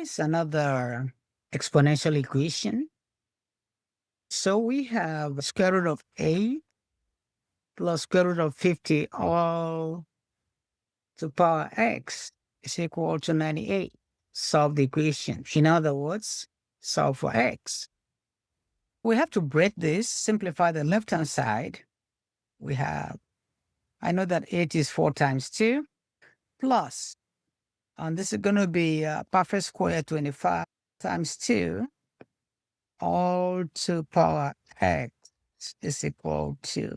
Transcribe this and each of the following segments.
It's another exponential equation. So we have square root of 8 plus square root of 50 all to power x is equal to 98. Solve the equation. In other words, solve for x. We have to break this, simplify the left-hand side. We have, I know that 8 is 4 times 2, plus, and this is going to be perfect square 25 times 2, all to power x is equal to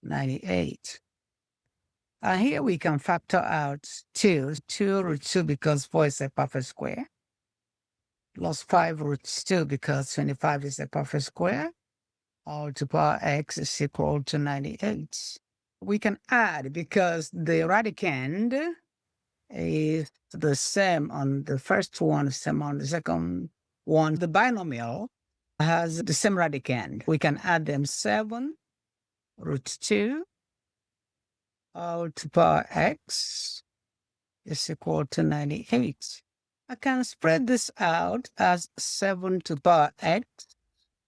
98. And here we can factor out 2 root 2 because 4 is a perfect square, plus 5 root 2 because 25 is a perfect square, all to power x is equal to 98. We can add because the radicand is the same on the first one, same on the second one. The binomial has the same radicand. We can add them 7 root 2 all to power x is equal to 98. I can spread this out as 7 to power x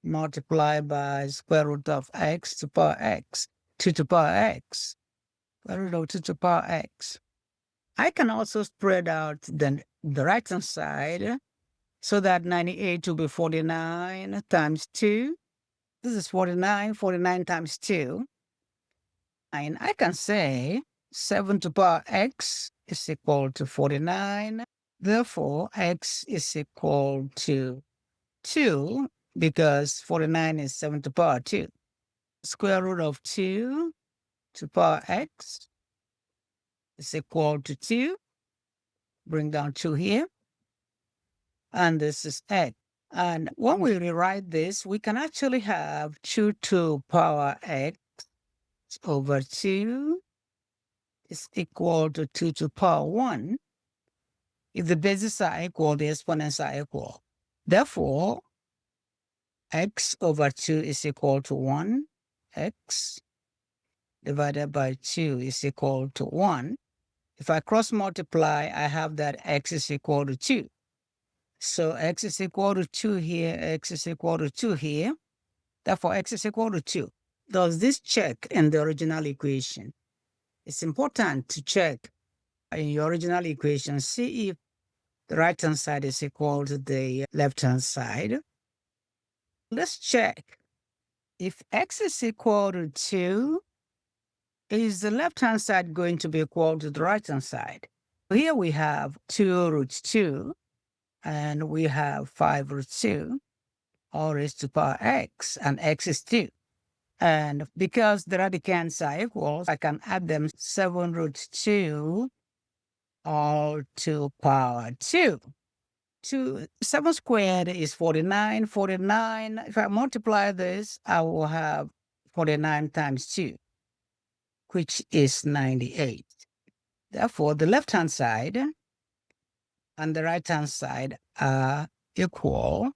multiplied by square root of x to power x, 2 to power x, square root of 2 to power x. I can also spread out the right-hand side so that 98 will be 49 times 2. This is 49 times 2. And I can say 7 to power x is equal to 49. Therefore, x is equal to 2 because 49 is 7 to power 2. Square root of 2 to power x is equal to 2. Bring down 2 here. And this is x. And when we rewrite this, we can actually have 2 to power x over 2 is equal to 2 to power 1. If the bases are equal, the exponents are equal. Therefore, x over 2 is equal to 1. X divided by 2 is equal to 1. If I cross multiply, I have that x is equal to 2. So x is equal to 2 here, x is equal to 2 here. Therefore, x is equal to 2. Does this check in the original equation? It's important to check in your original equation, see if the right-hand side is equal to the left-hand side. Let's check. If x is equal to 2, is the left-hand side going to be equal to the right-hand side? Here we have 2 root 2, and we have 5 root 2, all raised to power x, and x is 2. And because the radicands are equal, I can add them 7 root 2 all to power 2. 7 squared is 49. 49, if I multiply this, I will have 49 times 2, which is 98. Therefore, the left-hand side and the right-hand side are equal.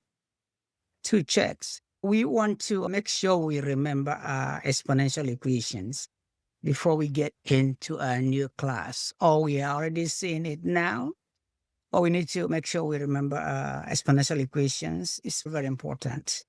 2 checks. We want to make sure we remember our exponential equations before we get into a new class. Or we are already seeing it now, but we need to make sure we remember exponential equations. It's very important.